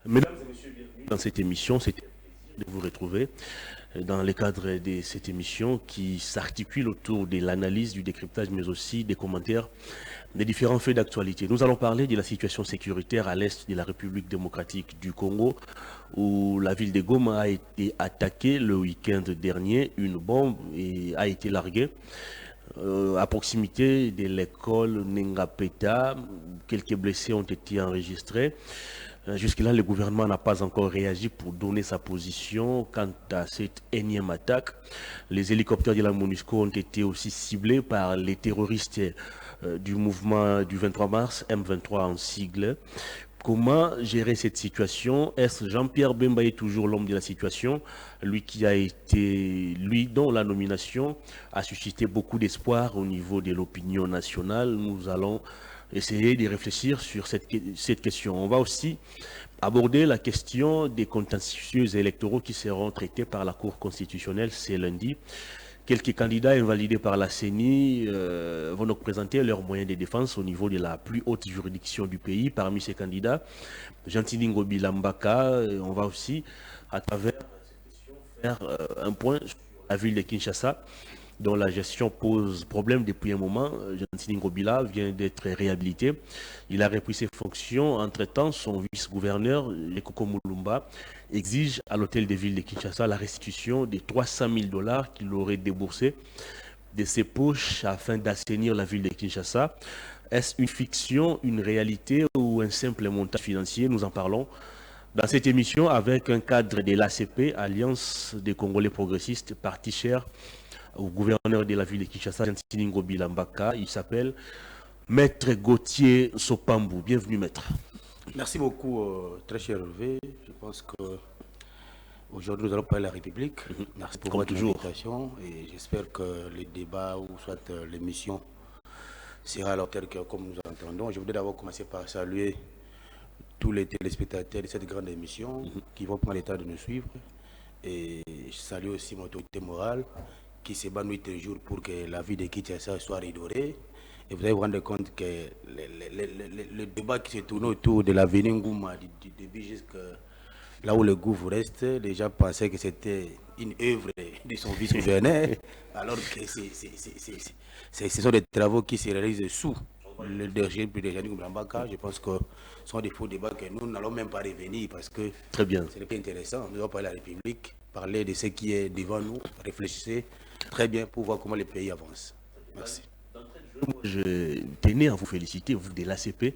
Mesdames et messieurs, bienvenue dans cette émission. C'est un plaisir de vous retrouver dans le cadre de cette émission qui s'articule autour de l'analyse, du décryptage, mais aussi des commentaires des différents faits d'actualité. Nous allons parler de la situation sécuritaire à l'est de la République démocratique du Congo, où la ville de Goma a été attaquée le week-end dernier. Une bombe a été larguée à proximité de l'école Nengapeta. Quelques blessés ont été enregistrés. Jusque-là, le gouvernement n'a pas encore réagi pour donner sa position quant à cette énième attaque. Les hélicoptères de la MONUSCO ont été aussi ciblés par les terroristes du mouvement du 23 mars, M23 en sigle. Comment gérer cette situation? Est-ce Jean-Pierre Bemba est toujours l'homme de la situation? Lui dont la nomination a suscité beaucoup d'espoir au niveau de l'opinion nationale. Nous allons essayer de réfléchir sur cette question. On va aussi aborder la question des contentieux électoraux qui seront traités par la Cour constitutionnelle ce lundi. Quelques candidats invalidés par la CENI vont donc présenter leurs moyens de défense au niveau de la plus haute juridiction du pays. Parmi ces candidats, Gentili Ngobi Lambaka, on va aussi, à travers cette question, faire un point sur la ville de Kinshasa, dont la gestion pose problème depuis un moment. Gentili Ngobila vient d'être réhabilité. Il a repris ses fonctions. Entre-temps, son vice-gouverneur, Lekoko Mulumba, exige à l'hôtel de ville de Kinshasa la restitution des 300 000 dollars qu'il aurait déboursés de ses poches afin d'assainir la ville de Kinshasa. Est-ce une fiction, une réalité ou un simple montage financier? Nous en parlons dans cette émission avec un cadre de l'ACP, Alliance des Congolais progressistes, parti cher au gouverneur de la ville de Kinshasa, Gentili Ngobi Lambaka. Il s'appelle Maître Gauthier Sopambou. Bienvenue, Maître. Merci beaucoup, très cher Hervé. Je pense que aujourd'hui nous allons parler de la République. Merci pour votre invitation et j'espère que le débat ou soit l'émission sera à l'auteur que comme nous entendons. Je voudrais d'abord commencer par saluer tous les téléspectateurs de cette grande émission qui vont prendre le temps de nous suivre. Et je salue aussi mon autorité morale qui se bat nuit et jour pour que la vie de Kinshasa soit redorée. Et vous allez vous rendre compte que le débat qui se tourne autour de l'avenir Ngouma, du début jusqu'à là où le gouvernement reste, les gens pensaient que c'était une œuvre de son vice-gouverneur, alors que ce sont des travaux qui se réalisent sous le DG de Jean Ngoumblambaka. Je pense que ce sont des faux débats que nous n'allons même pas revenir parce que très bien. C'est pas intéressant. Nous allons parler de la République, parler de ce qui est devant nous, réfléchir très bien pour voir comment le pays avance. Merci. Je tenais à vous féliciter, vous de l'ACP.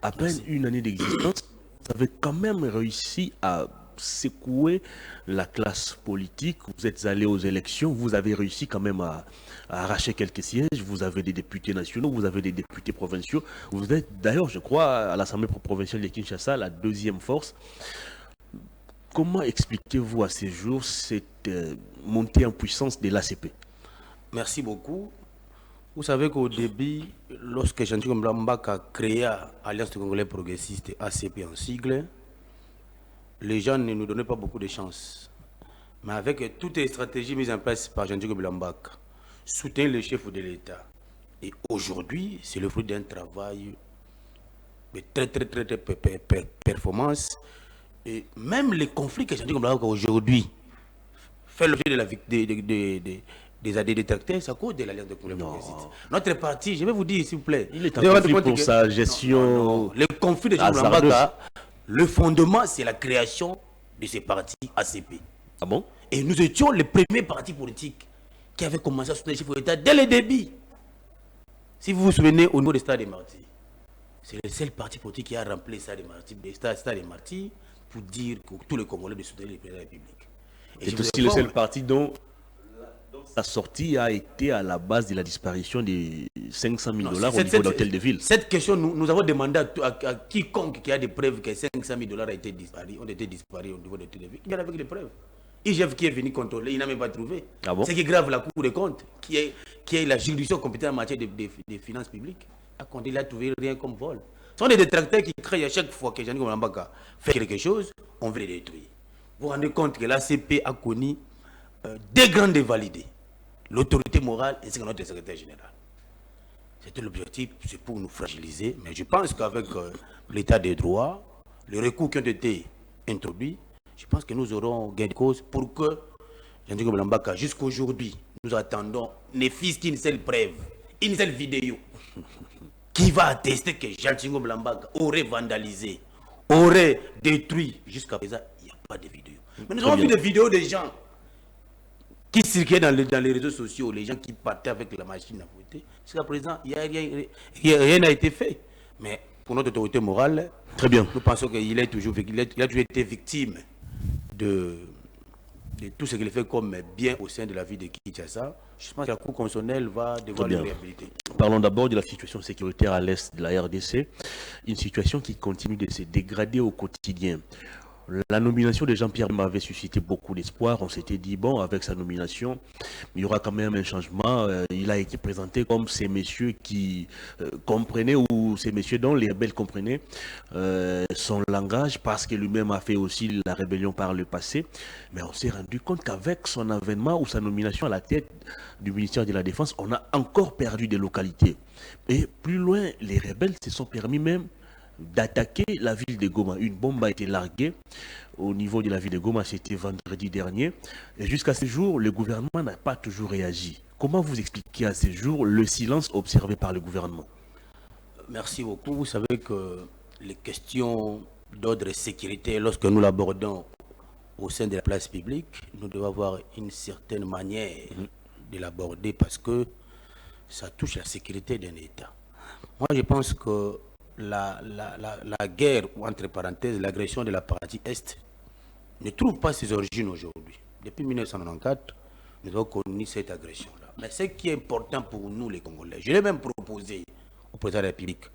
À peine une année d'existence, vous avez quand même réussi à secouer la classe politique. Vous êtes allé aux élections, vous avez réussi quand même à arracher quelques sièges. Vous avez des députés nationaux, vous avez des députés provinciaux. Vous êtes d'ailleurs, je crois, à l'Assemblée provinciale de Kinshasa, la deuxième force. Comment expliquez-vous à ces jours cette montée en puissance de l'ACP? Merci beaucoup. Vous savez qu'au début, lorsque Gentili Ngobi a créé Alliance des Congolais progressistes, ACP en sigle, les gens ne nous donnaient pas beaucoup de chance. Mais avec toutes les stratégies mises en place par Gentili Ngobi, soutenir le chef de l'État. Et aujourd'hui, c'est le fruit d'un travail de très performance. Et même les conflits que Gentili Ngobi aujourd'hui fait l'objet de des détracteurs, c'est à cause de l'Alliance des Congolais progressistes. Notre parti, je vais vous dire s'il vous plaît, il est en conflit pour sa gestion. Le conflit de Gentili Ngobi, le fondement, c'est la création de ces partis ACP. Ah bon? Et nous étions les premiers partis politiques qui avaient commencé à soutenir le chef de l'État dès le début. Si vous vous souvenez, au niveau des Stades des Martyrs, c'est le seul parti politique qui a rempli Stades des Martyrs pour dire que tous les Congolais de soutenir le président de la République. C'est aussi le seul parti dont sa sortie a été à la base de la disparition des 500 000 dollars au niveau de l'hôtel de ville. Cette question, nous avons demandé à quiconque qui a des preuves que 500 000 dollars ont été disparus au niveau de l'hôtel de ville. Il y en a avec des preuves. IGF qui est venu contrôler, il n'a même pas trouvé. Ah bon? Ce qui est grave, la Cour des comptes, qui est la juridiction compétente en matière de finances publiques, il n'a trouvé rien comme vol. Ce sont des détracteurs qui créent à chaque fois que Gentili Ngobi fait quelque chose, on veut les détruire. Vous vous rendez compte que l'ACP a connu deux grands dévalidés. L'autorité morale ainsi que notre secrétaire général. C'était l'objectif, c'est pour nous fragiliser. Mais je pense qu'avec l'état des droits, les recours qui ont été introduits, je pense que nous aurons gain de cause pour que Jean-Djigo Blambaka, jusqu'aujourd'hui, nous attendons ne fût qu'une seule preuve, une seule vidéo qui va attester que Jean-Djigo Blambaka aurait vandalisé, aurait détruit. Jusqu'à présent, il n'y a pas de vidéo. Mais nous avons vu des vidéos des gens qui circulaient dans les réseaux sociaux, les gens qui partaient avec la machine à voter. Jusqu'à présent, rien n'a été fait. Mais pour notre autorité morale, très bien, nous pensons qu'il a toujours été victime de tout ce qu'il fait comme bien au sein de la vie de Kinshasa. Je pense que la Cour constitutionnelle va devoir le réhabiliter. Parlons d'abord de la situation sécuritaire à l'est de la RDC, une situation qui continue de se dégrader au quotidien. La nomination de Jean-Pierre Bemba avait suscité beaucoup d'espoir. On s'était dit, bon, avec sa nomination, il y aura quand même un changement. Il a été présenté comme ces messieurs qui comprenaient, ou ces messieurs dont les rebelles comprenaient son langage, parce que lui-même a fait aussi la rébellion par le passé. Mais on s'est rendu compte qu'avec son avènement ou sa nomination à la tête du ministère de la Défense, on a encore perdu des localités. Et plus loin, les rebelles se sont permis même d'attaquer la ville de Goma. Une bombe a été larguée au niveau de la ville de Goma, c'était vendredi dernier. Et jusqu'à ce jour, le gouvernement n'a pas toujours réagi. Comment vous expliquez à ce jour le silence observé par le gouvernement? Merci beaucoup. Vous savez que les questions d'ordre et sécurité, lorsque nous l'abordons au sein de la place publique, nous devons avoir une certaine manière de l'aborder parce que ça touche la sécurité d'un État. Moi, je pense que la guerre, ou entre parenthèses, l'agression de la partie Est, ne trouve pas ses origines aujourd'hui. Depuis 1994, nous avons connu cette agression-là. Mais ce qui est important pour nous, les Congolais, je l'ai même proposé au président de la République,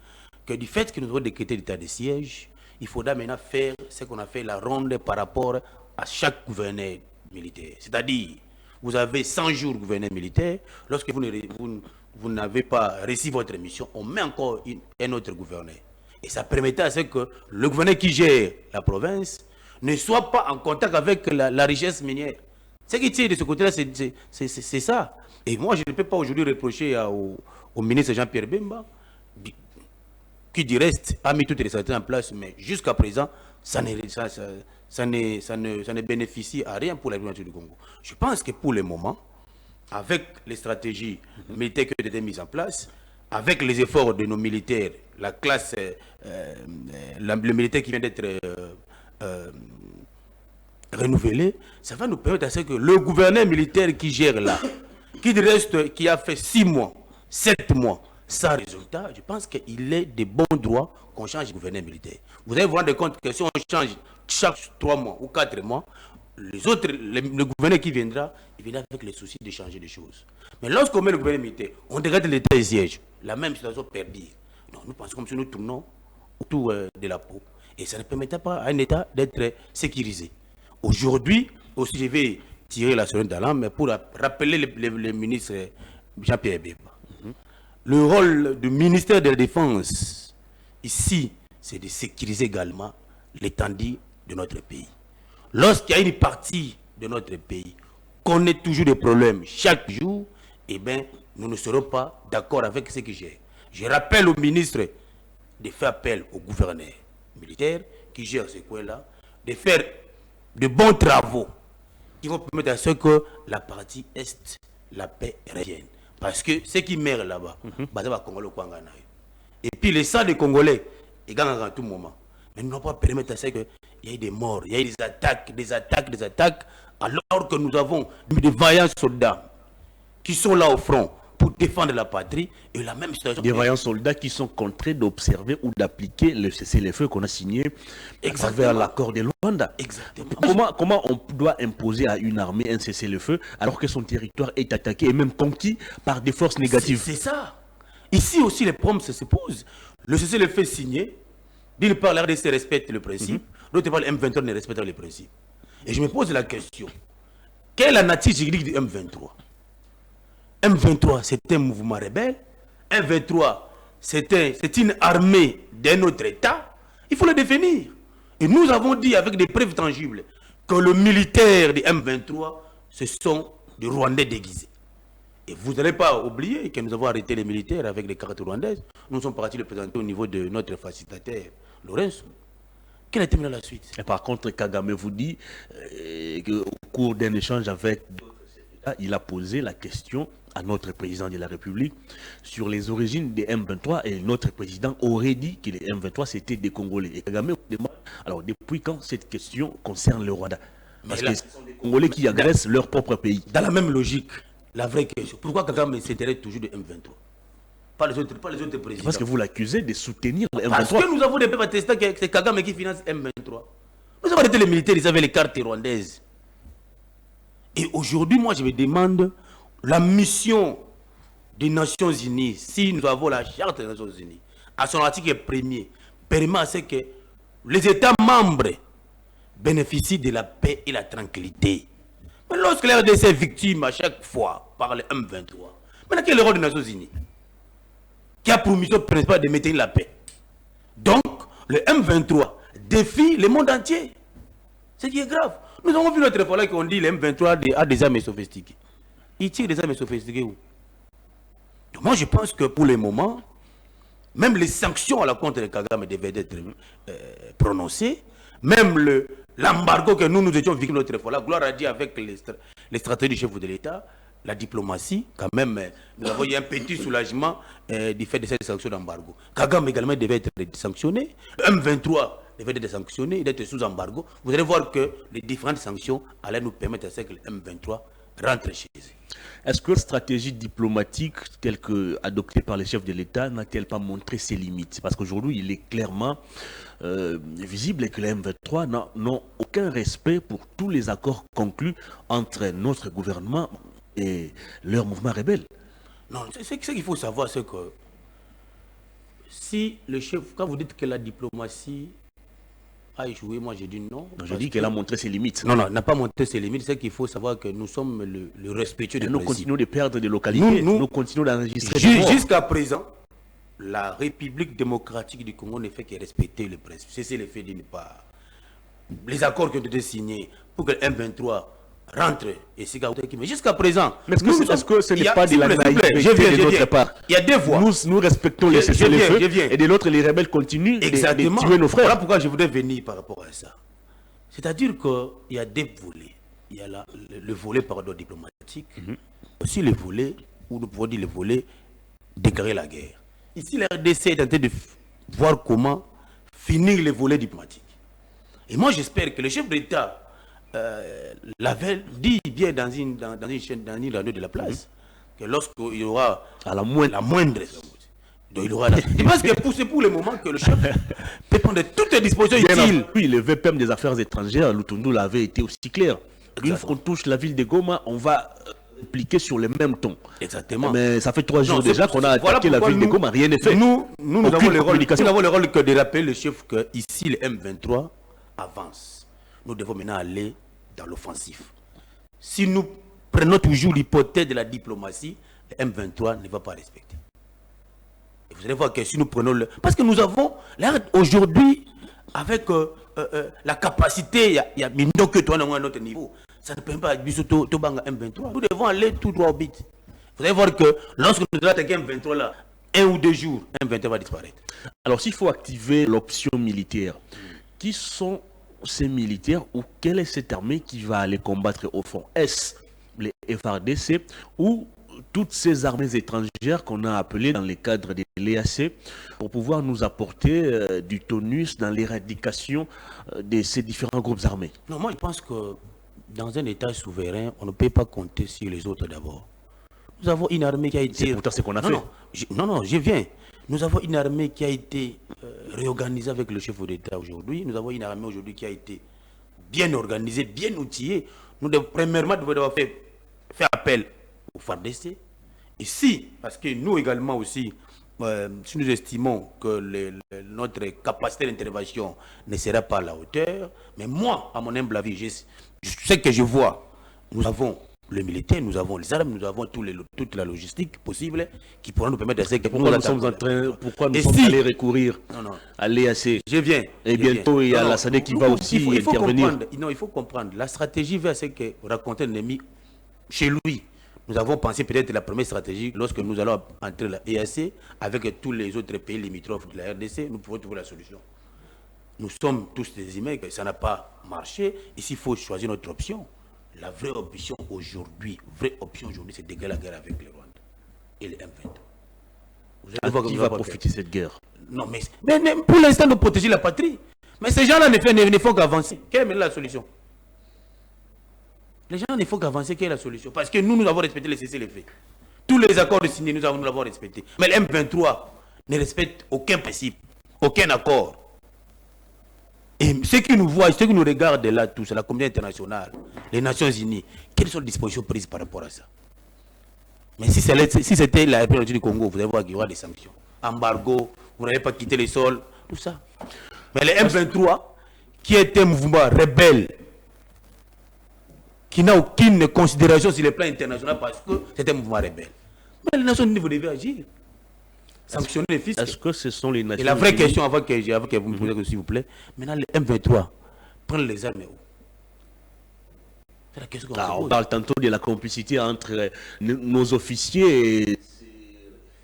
que du fait que nous avons décrété l'état de siège, il faudra maintenant faire ce qu'on a fait la ronde par rapport à chaque gouverneur militaire. C'est-à-dire, vous avez 100 jours gouverneur militaire, lorsque vous n'avez pas réussi votre mission, on met encore un autre gouverneur. Et ça permettait à ce que le gouverneur qui gère la province ne soit pas en contact avec la richesse minière. Ce qui tire de ce côté-là, c'est ça. Et moi, je ne peux pas aujourd'hui reprocher au ministre Jean-Pierre Bemba, qui du reste a mis toutes les stratégies en place, mais jusqu'à présent, ça ne bénéficie à rien pour la gouvernement du Congo. Je pense que pour le moment, avec les stratégies militaires qui ont été mises en place, avec les efforts de nos militaires, la classe, le militaire qui vient d'être renouvelé, ça va nous permettre à ce que le gouverneur militaire qui gère là, qui a fait 6 mois, 7 mois, sans résultat, je pense qu'il est de bon droit qu'on change de gouverneur militaire. Vous allez vous rendre compte que si on change chaque 3 mois ou 4 mois, le gouverneur qui viendra, il viendra avec le souci de changer les choses. Mais lorsqu'on met le gouverneur militaire, on dégrade l'état de siège, la même situation perdue. Donc nous pensons comme si nous tournons autour de la peau. Et ça ne permettra pas à un État d'être sécurisé. Aujourd'hui, aussi je vais tirer la sonnette d'alarme, mais pour rappeler le ministre Jean-Pierre Bemba. Le rôle du ministère de la Défense, ici, c'est de sécuriser également l'étendue de notre pays. Lorsqu'il y a une partie de notre pays qu'on ait toujours des problèmes chaque jour, eh bien, nous ne serons pas d'accord avec ce que j'ai. Je rappelle au ministre de faire appel au gouverneur militaire qui gère ce coin-là, de faire de bons travaux qui vont permettre à ce que la partie Est, la paix revienne. Parce que ceux qui meurent là-bas, et puis les sang des Congolais, ils gagnent à tout moment. Mais nous n'allons pas permettre à ce qu'il y ait des morts, il y ait des attaques, alors que nous avons des vaillants soldats qui sont là au front pour défendre la patrie et la même situation. Des vaillants soldats qui sont contraints d'observer ou d'appliquer le cessez-le-feu qu'on a signé à travers l'accord de Luanda. Exactement. Comment on doit imposer à une armée un cessez-le-feu alors que son territoire est attaqué et même conquis par des forces négatives? C'est ça. Ici aussi, les problèmes se posent. Le cessez-le-feu signé, d'une part, la RDC respecte le principe, d'autre part, le M23 ne respecte pas le principe. Et je me pose la question, quelle est la nature juridique du M23? M23, c'est un mouvement rebelle. M23, c'est une armée d'un autre État. Il faut le définir. Et nous avons dit avec des preuves tangibles que le militaire du M23, ce sont des Rwandais déguisés. Et vous n'allez pas oublier que nous avons arrêté les militaires avec les cartes rwandaises. Nous sommes partis le présenter au niveau de notre facilitateur, Lorenzo. Quelle a été la suite? Et par contre, Kagame vous dit qu'au cours d'un échange avec d'autres chefs d'État, il a posé la question à notre président de la République sur les origines des M23 et notre président aurait dit que les M23 c'était des Congolais. Et Kagame vous demande, alors depuis quand cette question concerne le Rwanda? Parce que ce sont des Congolais qui agressent leur propre pays. Dans la même logique, la vraie question, pourquoi Kagame s'intéresse toujours de M23? Pas les autres présidents. Parce que vous l'accusez de soutenir le M23. Parce que nous avons des peuples attestés que c'est Kagame qui finance M23. Nous avons arrêté les militaires, ils avaient les cartes rwandaises. Et aujourd'hui, moi je me demande, la mission des Nations Unies, si nous avons la charte des Nations Unies, à son article 1er, permet à ce que les États membres bénéficient de la paix et la tranquillité. Mais lorsque la RDC est victime à chaque fois par le M23, maintenant quel est le rôle des Nations Unies qui a pour mission principale de maintenir la paix? Donc, le M23 défie le monde entier. Ce qui est grave. Nous avons vu notre fois là qu'on dit que le M23 a des armes sophistiquées. Il tire des armes sophistiquées où? Donc moi je pense que pour le moment, même les sanctions à la contre de Kagame devaient être prononcées. Même l'embargo que nous étions victimes notre fois là, gloire à Dieu avec les stratégies du chef de l'État, la diplomatie, quand même, nous avons eu un petit soulagement du fait de cette sanction d'embargo. Kagame également devait être sanctionné. Le M23 devait être sanctionné, d'être sous embargo. Vous allez voir que les différentes sanctions allaient nous permettre à ce que le M23 rentre chez eux. Est-ce que la stratégie diplomatique telle que adoptée par les chefs de l'État n'a-t-elle pas montré ses limites? Parce qu'aujourd'hui, il est clairement visible que les M23 n'ont aucun respect pour tous les accords conclus entre notre gouvernement et leur mouvement rebelle. Non, ce qu'il faut savoir, c'est que si le chef, quand vous dites que la diplomatie a échoué, moi j'ai dit non. Je dis qu'elle a montré ses limites. Non, elle n'a pas montré ses limites. C'est qu'il faut savoir que nous sommes le respectueux des principes. Nous continuons de perdre des localités. Nous continuons d'enregistrer. Jusqu'à présent, la République démocratique du Congo ne fait que respecter les principes. C'est le fait de ne pas. Les accords qui ont été signés pour que le M23 rentre et c'est mais jusqu'à présent. Mais est-ce que ce n'est pas de la naïveté de notre part? Il y a deux voies. Nous respectons les cessez-le-feu et de l'autre, les rebelles continuent de tuer nos frères. Voilà pourquoi je voudrais venir par rapport à ça. C'est-à-dire qu'il y a deux volets. Il y a le volet diplomatique, aussi le volet, ou nous pouvons dire le volet déclarer la guerre. Ici, la RDC est en train de voir comment finir le volet diplomatique. Et moi, j'espère que le chef d'État l'avait dit bien dans une radio de la place que lorsqu'il y aura à la moindre donc il aura je pense que c'est pour le moment que le chef peut prendre toutes les dispositions utiles. Oui, le VPM des affaires étrangères, Lutundu l'avait été aussi clair. Une fois qu'on touche la ville de Goma, on va appliquer sur le même ton. Exactement. Mais ça fait 3 jours déjà qu'on a attaqué la ville de Goma, rien n'est fait. Nous avons le rôle que de rappeler le chef que ici le M23 avance. Nous devons maintenant aller dans l'offensif. Si nous prenons toujours l'hypothèse de la diplomatie, le M23 ne va pas respecter. Et vous allez voir que si nous prenons le... Parce que nous avons, aujourd'hui, avec la capacité, il y a que toi à un autre niveau, ça ne permet pas de M23. Nous devons aller tout droit au but. Vous allez voir que lorsque nous allons attaquer M23 là, 1 ou 2 jours, M23 va disparaître. Alors s'il faut activer l'option militaire, qui sont ces militaires ou quelle est cette armée qui va aller combattre au fond? Est-ce les FARDC ou toutes ces armées étrangères qu'on a appelées dans le cadre de l'EAC pour pouvoir nous apporter du tonus dans l'éradication de ces différents groupes armés? Non, moi je pense que dans un État souverain, on ne peut pas compter sur les autres d'abord. Nous avons une armée qui a été... C'est pourtant ce qu'on a fait. Non, je viens. Nous avons une armée qui a été réorganisée avec le chef d'État aujourd'hui. Nous avons une armée aujourd'hui qui a été bien organisée, bien outillée. Nous devons premièrement faire appel au FARDC. Et si, parce que nous également aussi, si nous estimons que notre capacité d'intervention ne sera pas à la hauteur, mais moi, à mon humble avis, je sais que je vois, nous avons le militaire, nous avons les armes, nous avons toute la logistique possible qui pourra nous permettre de... Pourquoi nous sommes allés recourir à l'EAC? Je viens. Et bientôt, il y a la SADC qui va aussi intervenir. Il faut comprendre. La stratégie vers ce que raconter l'ennemi chez lui. Nous avons pensé peut-être la première stratégie lorsque nous allons entrer la EAC avec tous les autres pays limitrophes de la RDC, nous pouvons trouver la solution. nous sommes tous des humains, que ça n'a pas marché. Ici, il faut choisir notre option. La vraie option aujourd'hui, c'est de la guerre avec le Rwanda et le M23. Qui va profiter de cette guerre? Non, mais pour l'instant, de protéger la patrie. Mais ces gens-là ne font qu'avancer. Quelle est la solution? Les gens ne font qu'avancer. Quelle est la solution? Parce que nous avons respecté les cessez-le-feu. Tous les accords signés, nous l'avons respecté. Mais le M23 ne respecte aucun principe, aucun accord. Et ceux qui nous voient, ceux qui nous regardent là, tous, la communauté internationale, les Nations Unies, quelles sont les dispositions prises par rapport à ça? Mais si c'était la République du Congo, vous allez voir qu'il y aura des sanctions. Embargo, vous n'allez pas quitter les sols, tout ça. Mais le M23, qui est un mouvement rebelle, qui n'a aucune considération sur le plan international parce que c'est un mouvement rebelle. Mais les Nations Unies, vous devez agir. Sanctionner les fils. Est-ce que ce sont les Nations Unies? Et la vraie question, avant que vous me posiez, s'il vous plaît, maintenant le M23, prendre les armes où? C'est la question qu'on se pose. On parle tantôt de la complicité entre nos officiers et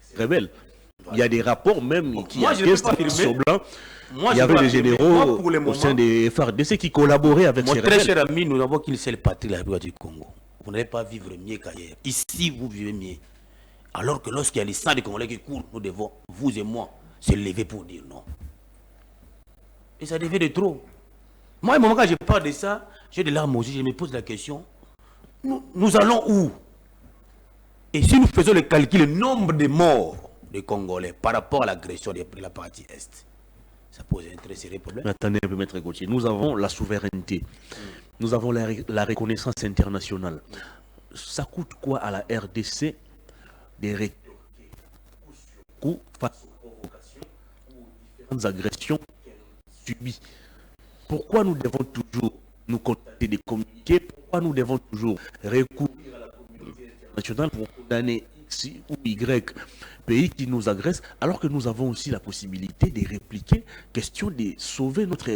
ces rebelles. Il y a des rapports même qui attestent sur blanc. Il y avait des généraux au sein des FARDC qui collaboraient avec ces rebelles. Mon très cher ami, nous n'avons qu'une seule patrie, la République du Congo. Vous n'allez pas vivre mieux qu'ailleurs. Ici, vous vivez mieux. Alors que lorsqu'il y a les sangs des Congolais qui courent, nous devons, vous et moi, se lever pour dire non. Et ça devient de trop. Moi, au moment quand je parle de ça, j'ai des larmes aux yeux, je me pose la question, nous allons où? Et si nous faisons le calcul, le nombre de morts des Congolais par rapport à l'agression de la partie Est, ça pose un très sérieux problème. Attendez un peu, Maître Gauthier. Nous avons la souveraineté. Nous avons la reconnaissance internationale. Ça coûte quoi à la RDC des rétorquer coup sur coup face aux provocations ou aux différentes agressions qu'elle subit? Pourquoi nous devons toujours nous contenter des communiqués? Pourquoi nous devons toujours recourir à la communauté internationale pour condamner X ou Y pays qui nous agressent, alors que nous avons aussi la possibilité de répliquer, question de sauver notre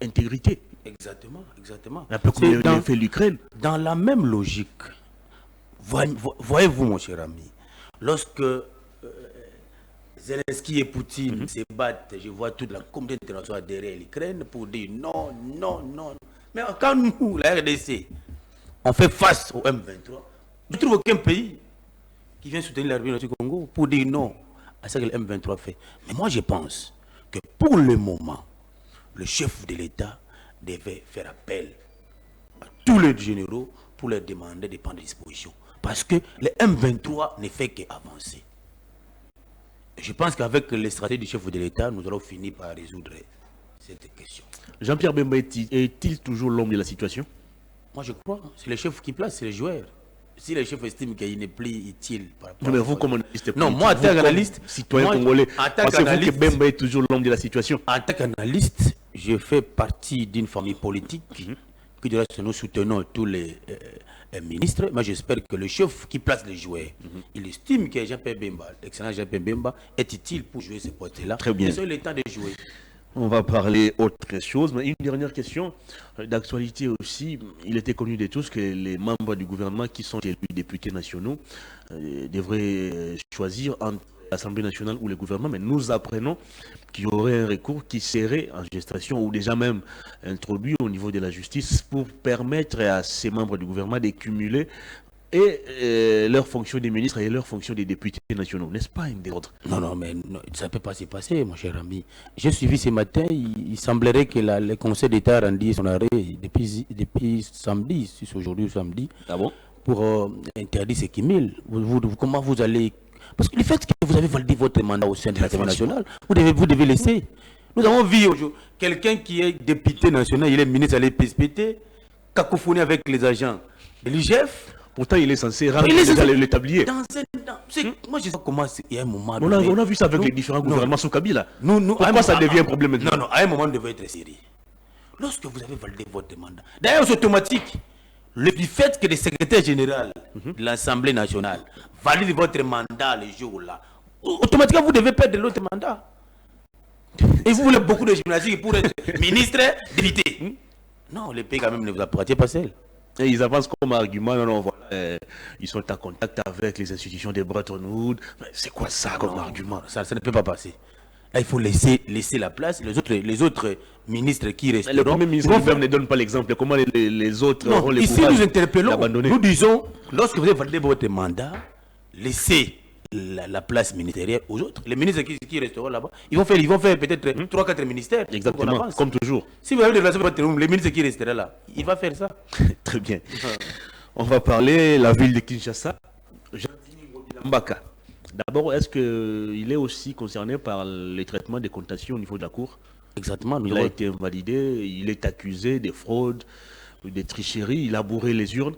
intégrité? Exactement, exactement. Un peu comme l'a fait l'Ukraine. Dans la même logique, voyez-vous mon cher ami, lorsque Zelensky et Poutine se battent, je vois toute la communauté internationale derrière l'Ukraine pour dire non, non, non. Mais quand nous, la RDC, on fait face au M23, je ne trouve aucun pays qui vient soutenir la République du Congo pour dire non à ce que le M23 fait. Mais moi, je pense que pour le moment, le chef de l'État devait faire appel à tous les généraux pour leur demander de prendre des dispositions. Parce que le M23 ne fait qu'avancer. Je pense qu'avec les stratégies du chef de l'État, nous allons finir par résoudre cette question. Jean-Pierre Bemba est-il toujours l'homme de la situation? Moi, je crois. C'est le chef qui place, c'est les joueurs. Si le chef estime qu'il n'est plus utile par rapport mais vous, comme analyste, non, moi, en tant qu'analyste, citoyen congolais, pensez-vous que Bemba est toujours l'homme de la situation? En tant qu'analyste, je fais partie d'une famille politique qui, de reste, nous soutenons tous les ministres. Moi, j'espère que le chef qui place les joueurs, il estime que Jean-Pierre Bemba, l'excellent Jean-Pierre Bemba, est utile pour jouer ce poste-là. Très bien. C'est le temps de jouer. On va parler autre chose, mais une dernière question d'actualité aussi. Il était connu de tous que les membres du gouvernement qui sont élus députés nationaux devraient choisir entre l'Assemblée nationale ou le gouvernement, mais nous apprenons qu'il y aurait un recours qui serait en gestation ou déjà même introduit au niveau de la justice pour permettre à ces membres du gouvernement de cumuler et leur fonction des ministres et leur fonction des députés nationaux. N'est-ce pas un désordre? Non, non, mais non, ça ne peut pas se passer, mon cher ami. J'ai suivi ce matin, il semblerait que le Conseil d'État a rendu son arrêt depuis samedi, si c'est aujourd'hui ou samedi, pour interdire ce cumul. Comment vous allez... Parce que le fait que vous avez validé votre mandat au sein de l'Assemblée nationale, vous devez laisser. Nous avons vu aujourd'hui quelqu'un qui est député national, il est ministre à l'EPSPT, cacophonie avec les agents de l'IGF. Pourtant, il est censé rendre l'établier. Moi, je sais comment il y a un moment... On a vu ça avec les différents gouvernements sous Kabila. Pourquoi ça devient un problème maintenant? Non, non, à un moment, on devait être sérieux. Lorsque vous avez validé votre mandat, d'ailleurs, c'est automatique. Le fait que le secrétaire général de l'Assemblée nationale valide votre mandat le jour-là, automatiquement, vous devez perdre l'autre mandat. Et vous voulez beaucoup de gymnastique pour être ministre, député. Non, le pays, quand même, ne vous appartient pas seul. Et ils avancent comme argument, voilà, ils sont en contact avec les institutions de Bretton Woods. C'est quoi ça comme argument? Ça ne peut pas passer. Là, il faut laisser la place. Les autres ministres qui resteront... Le Premier ministre lui-même ne donne pas l'exemple. Comment les autres ont le courage nous interpellons, d'abandonner. nous disons, lorsque vous avez validé votre mandat, laissez la place ministérielle aux autres. Les ministres qui resteront là-bas, ils vont faire peut-être 3-4 ministères. Exactement, comme toujours. Si vous avez des relations avec les ministres qui resteront là, il va faire ça. Très bien. On va parler de la ville de Kinshasa. Mbaka. D'abord, est-ce qu'il est aussi concerné par les traitements des contestations au niveau de la Cour? Exactement. Il a été invalidé, il est accusé de fraude, de tricherie, il a bourré les urnes.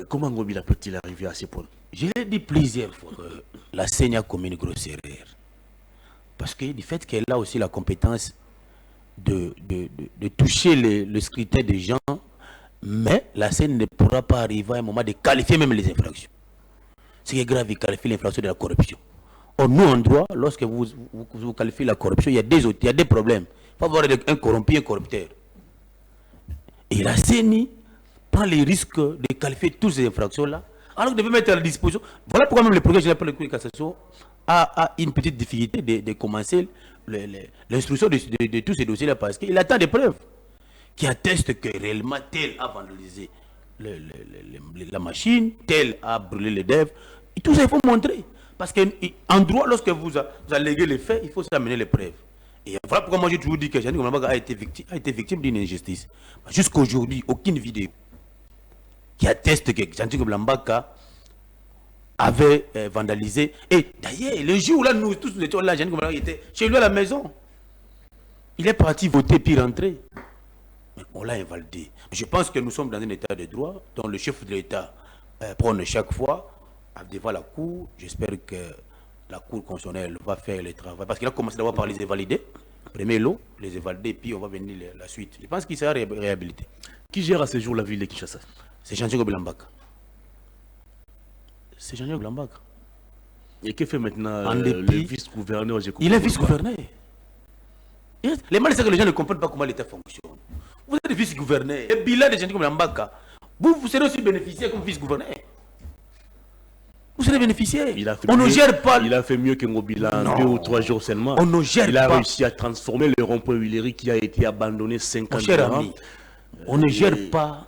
Comment Ngobila peut-il arriver à ces points? Je l'ai dit plusieurs fois que la CENI a commis une grosse erreur. Parce que du fait qu'elle a aussi la compétence de toucher le scrutin des gens, mais la CENI ne pourra pas arriver à un moment de qualifier même les infractions. Ce qui est grave, il qualifie l'infraction de la corruption. Or, nous, en droit, lorsque vous qualifiez la corruption, il y a des problèmes. Il faut avoir un corrompu et un corrupteur. Et la CENI prend les risques de qualifier toutes ces infractions-là, alors qu'il devait mettre à la disposition. Voilà pourquoi même le progrès général pour la Cour de cassation a une petite difficulté de commencer l'instruction de tous ces dossiers-là, parce qu'il attend des preuves qui attestent que réellement tel a vandalisé la machine, tel a brûlé les devs. Et tout ça, il faut montrer. Parce qu'en droit, lorsque vous alléguez les faits, il faut s'amener les preuves. Et voilà pourquoi moi j'ai toujours dit que Jean-Denis Ngomba a été victime d'une injustice. Jusqu'à aujourd'hui, aucune vidéo qui atteste que Jean-Denis Ngomba avait vandalisé. Et d'ailleurs, le jour où là, nous tous nous étions là, Jean-Denis Ngomba était chez lui à la maison. Il est parti voter puis rentrer. Mais on l'a invalidé. Je pense que nous sommes dans un état de droit dont le chef de l'État prône chaque fois devant la Cour. J'espère que la Cour constitutionnelle va faire le travail. Parce qu'il a commencé d'abord par les invalider. Premier lot, les invalider, puis on va venir la suite. Je pense qu'il sera réhabilité. Qui gère à ce jour la ville de Kinshasa? C'est Jean-Denis Ngomba. C'est Jean-Denis Ngomba. Et que fait maintenant le vice-gouverneur? Il est vice-gouverneur. Les mal, c'est que les gens ne comprennent pas comment l'État fonctionne. Vous êtes vice-gouverneur. Et bilan de Jean-Denis Ngomba, vous serez aussi bénéficiaire comme vice-gouverneur. Vous serez bénéficiaire. On ne gère pas. Il a fait mieux que Ngobila en 2 ou 3 jours seulement. On ne gère pas. Il a réussi à transformer le rond-point Huileri qui a été abandonné 50 ans. Mon cher ami, on ne gère pas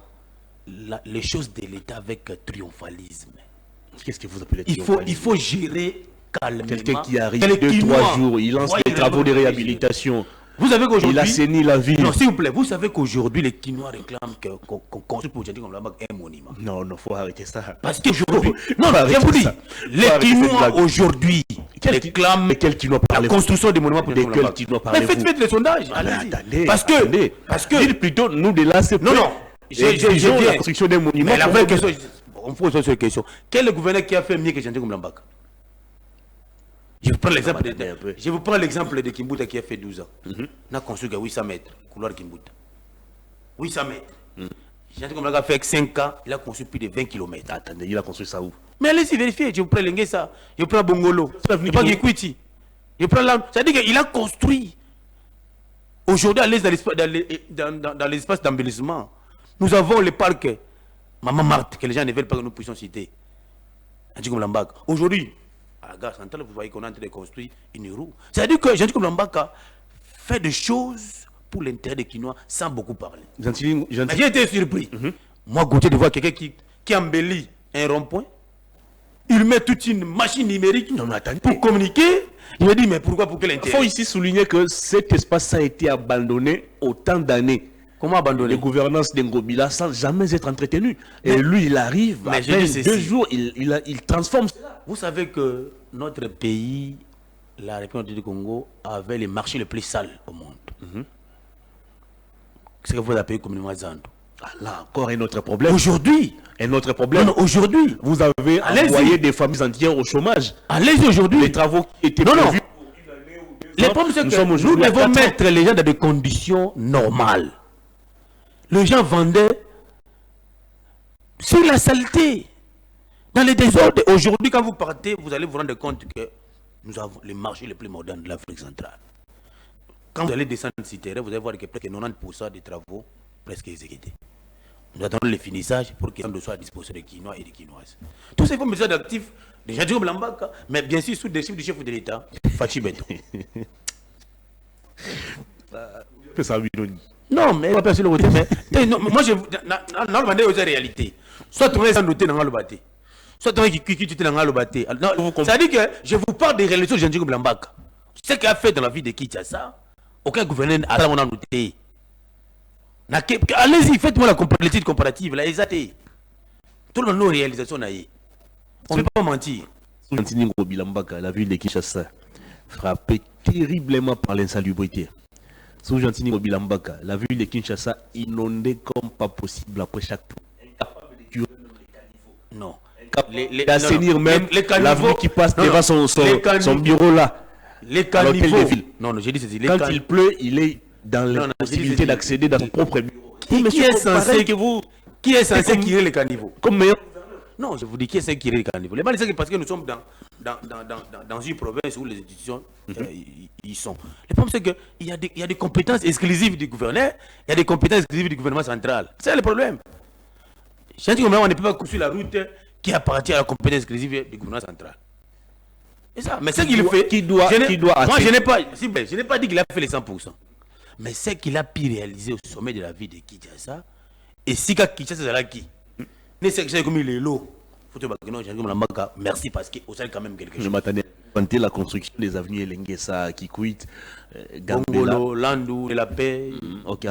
les choses de l'État avec triomphalisme. Qu'est-ce que vous appelez triomphalisme? Il faut gérer calmement. Quelqu'un qui arrive 2-3 jours, il lance des travaux de réhabilitation. Vous savez qu'aujourd'hui, il assainit la ville. Non, s'il vous plaît, vous savez qu'aujourd'hui, les Kinois réclament qu'on construise pour Jean-Denis Ngomba un monument. Non, il faut arrêter ça. Parce qu'aujourd'hui, non, je vous dis, les Kinois aujourd'hui réclament la construction des monuments pour Jean-Denis Ngomba. Mais faites les sondages. Attendez. Parce que. Dites plutôt, nous, de là, c'est. Non. J'ai la construction des monuments. Mais la vraie question, on pose cette question. Quel est le gouverneur qui a fait mieux que Jean-Denis Ngomba? Je vous prends l'exemple de Kimbuta qui a fait 12 ans. Il a construit à 800 mètres, couloir Kimbuta. 800 mètres. Jean-Denis Ngomba a fait 5 ans, il a construit plus de 20 km. Attendez, il a construit ça où? Mais allez-y vérifier, je vous prends Lenguesa, je vous prends Bongolo, je vous prends Gikwiti, je prends là. C'est-à-dire qu'il a construit. Aujourd'hui, à l'aise dans l'espace d'embellissement, nous avons le parc Maman Marthe, que les gens ne veulent pas que nous puissions citer. Jean-Denis Ngomba. Aujourd'hui, à la gare centrale, vous voyez qu'on est en train de construire une roue. C'est-à-dire que Jean-Denis Ngomba fait des choses pour l'intérêt des Kinois sans beaucoup parler. J'ai été surpris. Moi, Gauthier, de voir quelqu'un qui embellit un rond-point, il met toute une machine numérique pour communiquer. Il me dit, mais pourquoi, pour quel intérêt? Il faut ici souligner que cet espace a été abandonné autant d'années. Comment abandonner? Les gouvernances d'Ngobila sans jamais être entretenu. Et lui, il arrive, mais après 2 jours, il transforme. Vous savez que notre pays, la République du Congo, avait les marchés les plus sales au monde. C'est ce que vous appelez communément Zando. Là encore un autre problème. Aujourd'hui. Un autre problème. Non, aujourd'hui. Vous avez envoyé des familles entières au chômage. Allez-y aujourd'hui. Les travaux qui étaient prévus. Le problème, c'est que nous devons mettre les gens dans des conditions normales. Les gens vendaient sur la saleté, dans les désordres. Aujourd'hui, quand vous partez, vous allez vous rendre compte que nous avons les marchés les plus modernes de l'Afrique centrale. Quand vous allez descendre sur terrain, vous allez voir que presque 90% des travaux presque exécutés. Nous attendons le finissage pour que l'Inde soit à disposition des Quinois et des Quinoises. Tout ça, il faut mettre d'actifs. Déjà, Djoko Blambaka, mais bien sûr, sous des chiffres du chef de l'État, Fachi Beto. Non, mais on va pas sur le côté. Mais moi, je dans la réalité. Soit on est noté dans le bâté. Soit on est qui dans le bâté. Ça veut dire que je vous parle des réalités de Djoko Blambaka. Ce qu'il a fait dans la vie de Kinshasa, aucun gouverneur n'a rien noté. Allez-y, faites-moi la l'étude comparative, la exatée. Tout le monde a une réalisation. On ne peut pas mentir. La ville de Kinshasa, frappée terriblement par l'insalubrité. Sous Gentini Mobilambaka, la ville de Kinshasa inondée comme pas possible après chaque tour. Non. D'assainir même l'avenue qui passe devant son bureau là. Les caniveaux. Non, j'ai dit ceci. Quand il pleut, il est dans l'impossibilité d'accéder dans son propre bureau. Qui est censé tirer les caniveaux? Comme meilleur. Non, je vous dis qui est censé tirer les caniveaux. Les balles, c'est parce que nous sommes dans une province où les institutions y sont. Le problème, c'est qu'il y a des compétences exclusives du gouverneur, il y a des compétences exclusives du gouvernement central. C'est le problème. On ne peut pas construire la route qui appartient à la compétence exclusive du gouvernement central. C'est ça. Mais ce qu'il fait, moi, je n'ai pas dit qu'il a fait les 100%. Mais ce qu'il a pu réaliser au sommet de la vie de Kinshasa, et si Kinshasa c'est là qui ne sait comme il est lourd. Merci parce que vous savez quand même quelque chose. Je m'attendais à la construction des avenues Elengesa, Kikwit, Gambela, Landou, La Paix,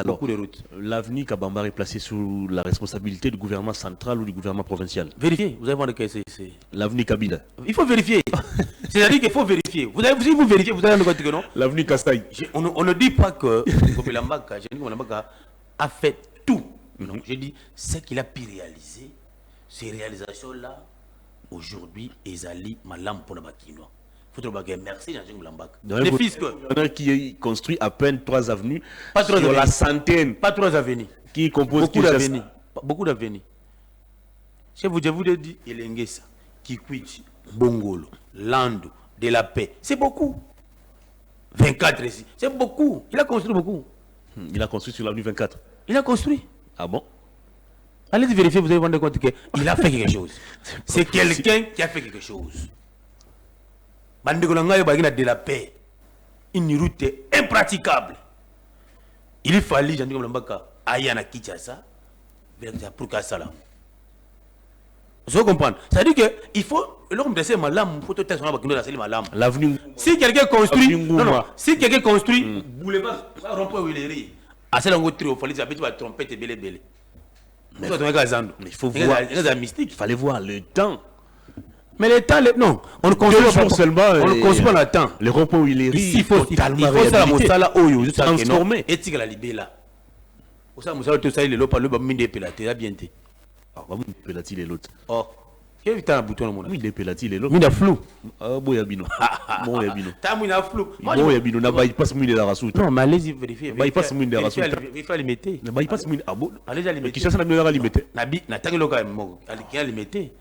beaucoup de routes. L'avenue Kabamba est placée sous la responsabilité du gouvernement central ou du gouvernement provincial? Vérifiez, vous allez voir de quel c'est. L'avenue Kabila. Il faut vérifier. C'est-à-dire qu'il faut vérifier. Si vous vérifiez, vous allez me dire que non. L'avenue Kastaï. On ne dit pas que Kobilambaka a fait tout. Non, je dis ce qu'il a pu réaliser. Ces réalisations-là, aujourd'hui, Ezali, ma lampe pour la Bakinois. Il faut te merci, Jean-Jacques Blambak. Qui construit à peine 3 avenues. Pas 3 sur la centaine. Pas 3 avenues. Qui compose beaucoup d'avenues. Beaucoup d'avenues. Je vous ai dit, Elengesa, Kikwit, Bongolo, Landou, De La Paix. C'est beaucoup. 24 ici. C'est beaucoup. Il a construit beaucoup. Il a construit sur l'avenue 24. Il a construit. Ah bon? Allez vérifier, vous allez vous rendre compte qu'il a fait quelque chose. C'est quelqu'un qui a fait quelque chose. Bandegolanga a De La Paix. Une route impraticable. Il fallait, Jean-Jacques Blambaka, Ayana Kinshasa, pour Kassalam. Vous comprenez? Ça veut dire qu'il faut, l'homme de ces malams, il faut tout être l'avenue. Si quelqu'un construit, si quelqu'un construit, boulevard, rond-point Willery, à celle où il fallait la trompette belé. Mais il faut voir. Il fallait voir le temps. Mais le temps, non. On ne construit pas seulement. On ne construit pas le temps. Les ronds-points où il est riche. Il faut ça, Moussala, Oyo, transformer. Et tu la libéla. Au sein Moussala, tout ça, il est là, le bambin des pélatés, la bienté. Ah, bah, il pélaté les l'autre. Oh. Quel est le bouton, mon ami? Il est pélaté les l'autre. Il a flou. Ah, bon, Yabino. Bon, Yabino. T'as mis la flou. Bon, Yabino, n'a pas passé mouille de la rasoute. Non, mais allez-y vérifier. Il passe mouille de la rasoute. Il faut limiter. Il passe mouille. Ah bon? Allez-y limiter. Qui cherche la limiter? N'a pas le limiter.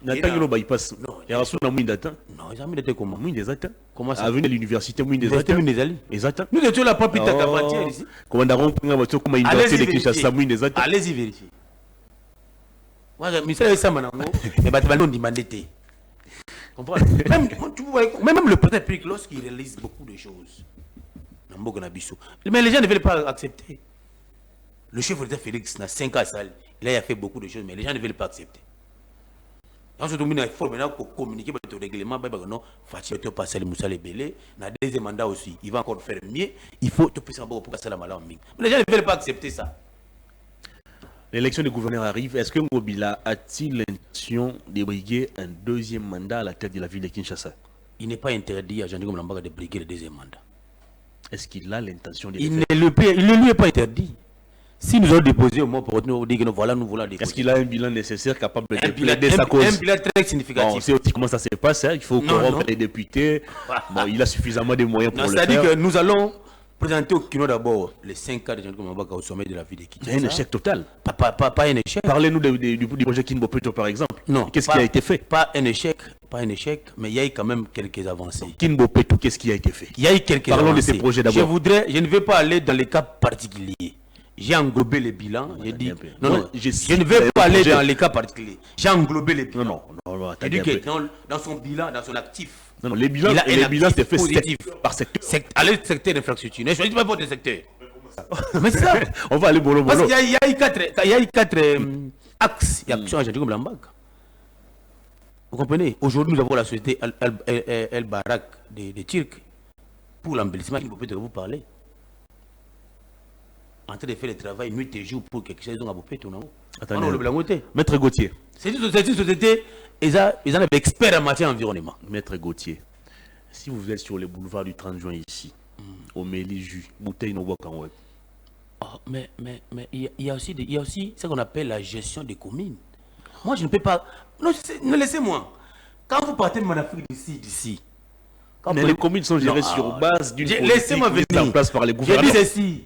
N'a pas bypass. Il y a un mouille d'attente. Non, il y a un mouille d'attente comment? Mouille des attentes. Comment ça? Avenue de l'université, mouille des attentes. Exact. Nous étions la propre tête ici. Commandant, on voiture comme une université de Kinshasa, mouille des attentes. Allez-y vérifier. Moi, je me ça maintenant. Mais bâtiment demandé. Même le président public, lorsqu'il réalise beaucoup de choses, mais les gens ne veulent pas accepter. Le chef de l'État Félix n'a 5 ans à Sali. Il a fait beaucoup de choses, mais les gens ne veulent pas accepter. Ensuite, il faut maintenant communiquer avec le règlement. Non, Fatih ne pas Sali Moussa Lebele. Dans le deuxième mandat aussi, il va encore faire mieux. Il faut tout passer pour passer la maladie. Mais les gens ne veulent pas accepter ça. L'élection du gouverneur arrive. Est-ce que Ngobila a-t-il l'intention de briguer un deuxième mandat à la tête de la ville de Kinshasa? Il n'est pas interdit à Jean-Jacques Blambaka de briguer le deuxième mandat. Est-ce qu'il a l'intention de le faire? Il ne lui est pas interdit. Si nous avons déposé au mot pour nous dire que nous voilà, nous voilà. Est-ce qu'il a un bilan nécessaire capable de plaider sa cause? Un bilan très significatif. On sait aussi comment ça se passe. Hein? Il faut corrompre les députés. Bon, il a suffisamment de moyens pour le faire. C'est-à-dire que nous allons présenter au Kino d'abord les 5 cas de Jean-Jacques Blambaka au sommet de la ville de Kinshasa. Il y a un échec total. Pas un échec. Parlez-nous du projet Kinbopeto par exemple. Non. Qu'est-ce qui a été fait? Pas un échec, mais il y a eu quand même quelques avancées. Kinbopeto, qu'est-ce qui a été fait? Il y a eu quelques avancées. Parlons de ces projets d'abord. Je ne vais pas aller dans les cas particuliers. j'ai englobé les bilans. J'ai dit, non, je ne vais pas aller dans les cas particuliers. J'ai englobé les bilans. Non, j'ai dit que dans son bilan, dans son actif, non, les bilans, c'était fait secteur par secteur. Allez, secteur d'infrastructure. Ne choisissez pas votre secteur. Mais c'est ça. On va aller bolo. Parce qu'il y a eu quatre axes d'action à Jean-Jacques Blambag. Vous comprenez? Aujourd'hui, nous avons la société El Barak des Turcs pour l'embellissement. Il ne peut pas vous parler. En train de faire le travail nuit et jour pour quelque chose dont vous pouvez tourner. Attendez, Maître Gauthier. C'est une société, ils ont des experts en matière d'environnement. Maître Gauthier, si vous êtes sur les boulevards du 30 juin ici, au Méli-Jus, bouteille no web. Mais il y a aussi ce qu'on appelle la gestion des communes. Moi, je ne peux pas. Non, laissez-moi. Quand vous partez de Manafrique d'ici. Mais les communes sont gérées sur base d'une politique mise en place par les gouverneurs. Je dis ceci.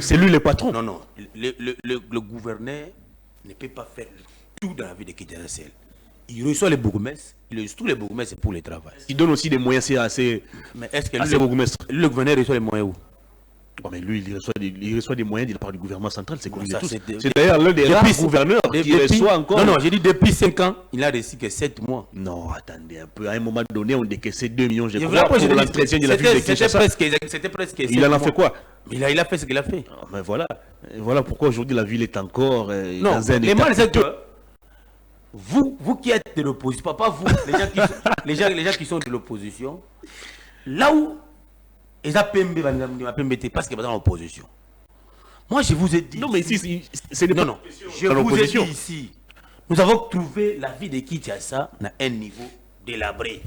C'est lui le patron. Non. Le gouverneur ne peut pas faire tout dans la vie de Kinshasa. Il reçoit les bourgmestres. Tous les bourgmestres, c'est pour le travail. Il donne aussi des moyens assez. Mais est-ce que le gouverneur reçoit les moyens où? Mais lui, il reçoit des moyens de la part du gouvernement central. C'est d'ailleurs l'un des rares gouverneurs qui reçoit encore. Non, j'ai dit depuis 5 ans, il a reçu que 7 mois. Non, attendez un peu. À un moment donné, on décaissait 2 millions, je crois, pour l'entretien de la ville de Kinshasa. C'était presque. Il en a fait quoi? Il a fait ce qu'il a fait. Mais voilà pourquoi aujourd'hui la ville est encore dans un état. C'est que vous qui êtes de l'opposition, pas vous, les gens qui sont de l'opposition, là où ils ont PMB parce qu'ils sont dans l'opposition. Moi, je vous ai dit. Non, mais ici, c'est des. Non. Je vous ai dit ici. Nous avons trouvé la vie de Kinshasa à un niveau délabré.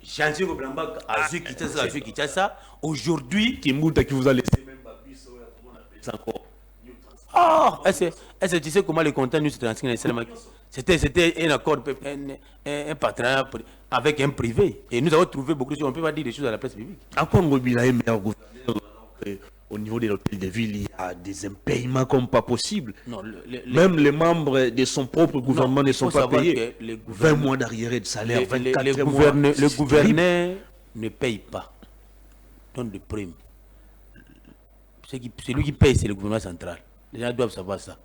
Jean-Jacques Blambag a vu Kinshasa. Aujourd'hui. Kimouta qui vous a laissé même pas encore. Ah, est-ce que tu sais comment les comptes nous se transcrivent? C'était un accord, un partenariat avec un privé. Et nous avons trouvé beaucoup de choses. On ne peut pas dire des choses à la presse publique. À quoi Ngobila est meilleur gouverneur? Au niveau de l'hôtel de ville, il y a des impayements comme pas possible. Non, même les membres de son propre gouvernement ne sont pas payés. 20 mois d'arriérés de salaire, 24 mois. Le gouverneur ne paye pas. Donne des primes. C'est lui qui paye, c'est le gouvernement central. Les gens doivent savoir ça.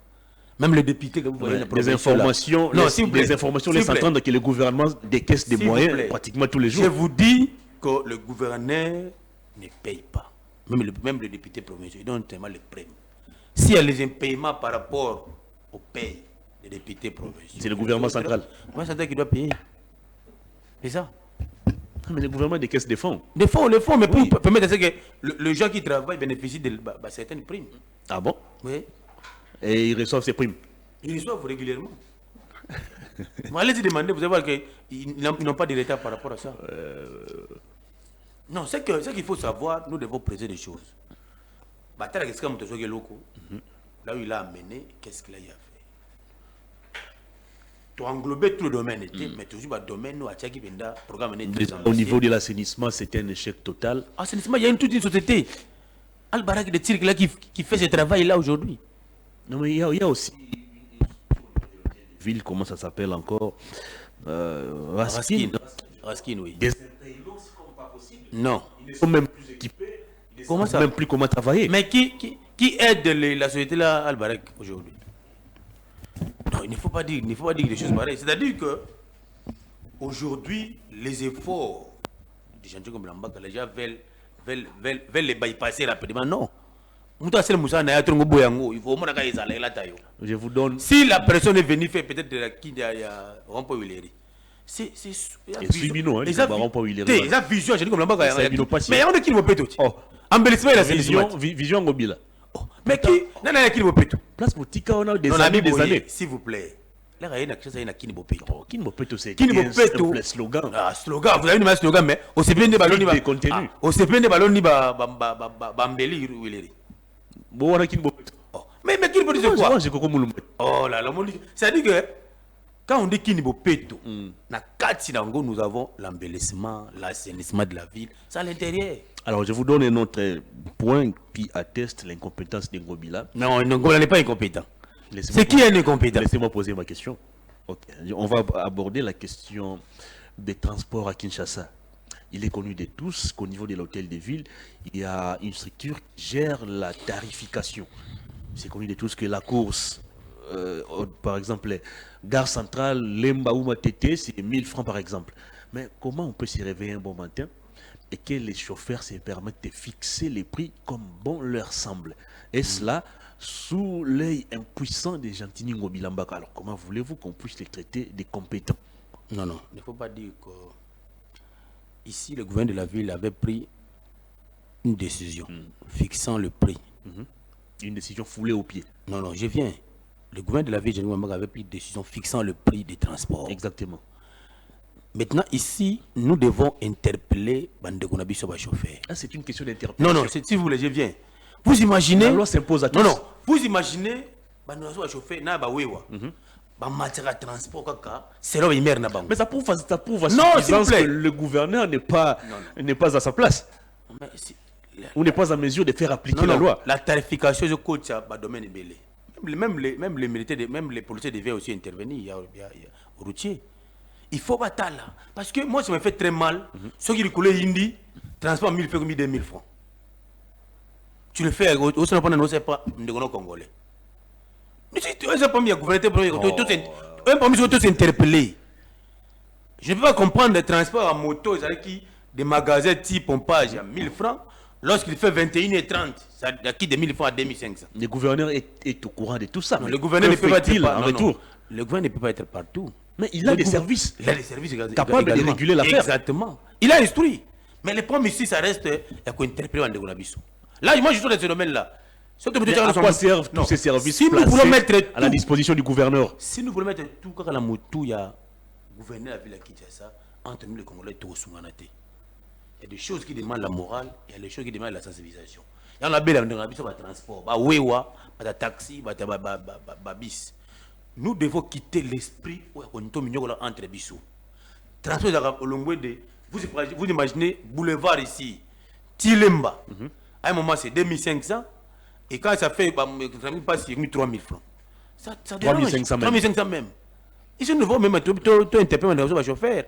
Même les députés que vous voyez, des informations, laissent entendre que le gouvernement décaisse des moyens pratiquement tous les jours. Je vous dis que le gouverneur ne paye pas. Même les députés provinciaux, ils donnent tellement les primes. S'il y a les impayements par rapport au paye des députés provinciaux, c'est le gouvernement central. Le gouvernement central qui doit payer. C'est ça. Mais le gouvernement décaisse des fonds. Des fonds, mais pour permettre à ce que le gens qui travaillent bénéficient de certaines primes. Ah bon? Oui. Et ils reçoivent ces primes? Ils reçoivent régulièrement. Allez-y demander, vous allez voir qu'ils n'ont pas de retard par rapport à ça. Non, c'est qu'il faut savoir, nous devons préciser des choses. Là où il a amené, qu'est-ce qu'il a fait? Tu as englobé tout le domaine, mais toujours le domaine, nous, à Tchakibenda, programme. Au niveau de l'assainissement, c'était un échec total. Assainissement, il y a toute une société. Al-Barak de Tirk là qui fait ce travail-là aujourd'hui. Non, mais il y a aussi une ville, comment ça s'appelle encore? Raskin, oui. Des impayements, c'est comme pas possible. Non. Ils ne sont même plus équipés. Ils ne savent même plus comment travailler. Mais qui aide la société là, Al-Barak, aujourd'hui? Non, il ne faut pas dire des choses pareilles. C'est-à-dire que aujourd'hui, les efforts de Jean-Jacques Blambag, les gens veulent les bypasser rapidement. Non. Je vous donne. Si la personne est venue faire peut-être de la Rompo Willeri. C'est vision. Mais on est qui me pète. Embellissement et l'assainissement. Vision Ngobila. Mais qui? Non, qui me pète. Place Boutika, on a des années. S'il vous plaît. Là, il y a qui ne me pète. Qui ne me pète, c'est un slogan. Ah, slogan, vous avez une slogan, mais on s'est plein de ballons. On s'est plein de ballons, ni Bambeli Willeri. Bon, on a qui ne me pète. Mais qui ne me pète quoi? Oh là là, c'est-à-dire que quand on dit qui ne me pète, nous avons l'embellissement, l'assainissement de la ville, c'est à l'intérieur. Alors, je vous donne un autre point qui atteste l'incompétence de Ngobila. Non, Ngobila n'est pas incompétent. C'est qui est incompétent? Laissez-moi poser ma question. Okay. On va aborder la question des transports à Kinshasa. il est connu de tous qu'au niveau de l'hôtel de ville, il y a une structure qui gère la tarification. C'est connu de tous que la course, par exemple, Gare Centrale, Lemba ou Matete, c'est 1000 francs par exemple. Mais comment on peut se réveiller un bon matin et que les chauffeurs se permettent de fixer les prix comme bon leur semble? Et cela sous l'œil impuissant des Gentini Ngobilambaka. Alors comment voulez-vous qu'on puisse les traiter des compétents? Non, non, il ne faut pas dire que ici le gouvernement de la ville avait pris une décision fixant le prix. Une décision foulée au pied. Non, non, je viens. Le gouvernement de la ville de Gentini avait pris une décision fixant le prix des transports. Exactement. Maintenant, ici, nous devons interpeller Bandegonabi sur chauffeur. Ah, c'est une question d'interpellation. Non, non, si vous voulez, je viens. Vous imaginez. La loi s'impose à tous. Non, non, vous imaginez, Bandegonabi chauffeur, n'a pas wewa. Matière de transport, c'est là où il meurt. Mais ça prouve non, s'il vous plaît. Que le gouverneur n'est pas à sa place. Mais on n'est pas en mesure de faire appliquer la loi. La tarification, je coach à domaine belé. Même les militaires, même les policiers devaient aussi intervenir. Il y a routier. Il faut battre là. Parce que moi, ça me fait très mal. Ceux qui recoulent Hindi, transport 1000 francs, 2000 francs. Tu le fais au Sénat, on ne sait pas, on Congolais. Mais tu n'as pas mis à gouverner, un permis sur tous interpellés. Je ne peux pas comprendre les transports en moto, qui des magasins type pompage à 1000 francs, lorsqu'il fait 21h30, ça quitte de 1000 francs à 2500. Le gouverneur est au courant de tout ça. Non, le gouverneur ne peut pas être en retour. Le gouverneur ne peut pas être partout. Mais il a des services. Il a des services capables de réguler l'affaire. Exactement. Il a instruit. Mais le problème ici, ça reste qu'on interpelle en Degonabiso. Là, moi, je suis dans ce domaine-là. À quoi servent tous ces services si nous voulons mettre à la disposition du gouverneur? Si nous voulons mettre tout quand la moto, il y a gouverneur de la ville qui dit ça, entre nous les Congolais, tout au Soumanate. Il y a des choses qui demandent la morale, il y a des choses qui demandent la sensibilisation. Il y a un transport, un taxi, un bis. Nous devons quitter l'esprit où on est entre bisous. Transport vous imaginez, boulevard ici, Tilemba, à un moment c'est 2500, et quand ça fait, passe 3000 francs. Ça 3500 même. Ici, nous devons même interpeller le chauffeur.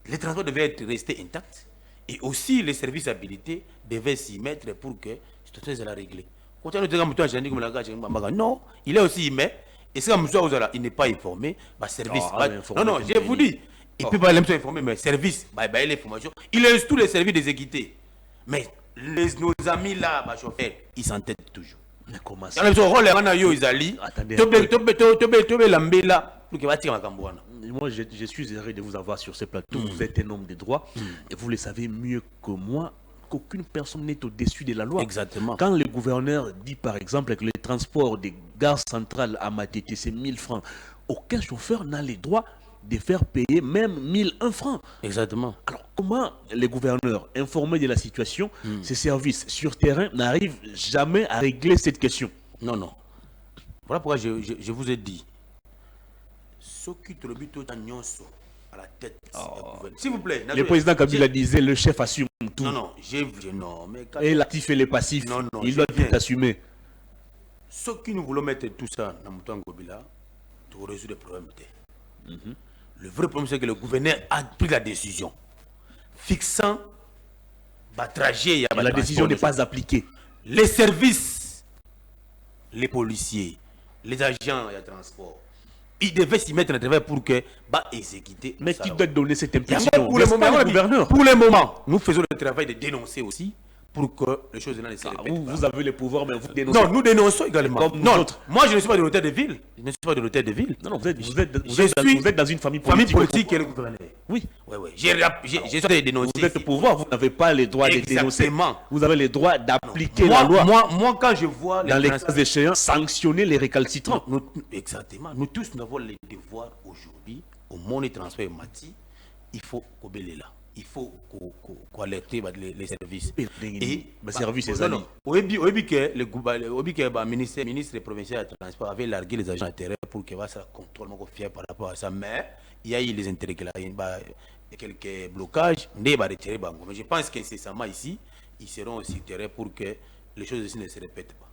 Les transports devaient rester intacts. Et aussi, les services habilités devaient s'y mettre pour que la situation soit réglée. Non, il est aussi mais et si il n'est pas informé, service. Non, non, je vous dis, il ne peut pas informer, mais service, l'information. Il est tous les services des équités. Mais nos amis là, chauffeurs, ils s'entêtent toujours. Mais comment ça? Moi, je suis heureux de vous avoir sur ce plateau. Vous êtes un homme de droit et vous le savez mieux que moi qu'aucune personne n'est au-dessus de la loi. Exactement. Quand le gouverneur dit par exemple que le transport des gares centrales à Matete c'est 1000 francs, aucun chauffeur n'a le droit de faire payer même 1001 francs. Exactement. Alors comment les gouverneurs informés de la situation, ces services sur terrain n'arrivent jamais à régler cette question? Non, non. Voilà pourquoi je vous ai dit. Ceux qui te le but à la tête. S'il vous plaît. Le président Kabila disait le chef assume tout. Non, non, non. Mais et l'actif et les passifs, il doit tout assumer. Ceux qui nous voulons mettre tout ça dans Mouton Kabila, pour résoudre les problèmes. Le vrai problème, c'est que le gouverneur a pris la décision fixant trajet. La décision n'est pas appliquée. Les services, les policiers, les agents de transport, ils devaient s'y mettre en travail pour que exécuter. Mais qui doit donner cette impulsion? Pour le moment, nous faisons le travail de dénoncer aussi pour que les choses ne se répètent pas. Vous avez le pouvoir, mais vous dénoncez. Non, nous dénonçons également. Comme non, moi je ne suis pas de l'hôtel de ville. Je ne suis pas de l'hôtel de ville. Non, vous êtes dans une famille politique et le gouverneur. Oui. J'ai de dénoncer. Vous êtes au pouvoir, vous n'avez pas le droit de dénoncer. Vous avez le droit d'appliquer la loi. Moi, quand je vois dans les cas échéants, sanctionner les récalcitrants. Exactement. Nous tous, nous avons le devoir aujourd'hui, au monde des transports Mati, il faut qu'obéir là. Il faut qu'on alerte les services. Et les services, c'est ça. Oui, que le ministre provincial de transport avait largué les agents de terrain pour que ça contrôle fier par rapport à ça. Mais il y a eu les intérêts, il y a quelques blocages. Mais je pense qu'incessamment ici, ils seront aussi terrain pour que les choses ici ne se répètent pas.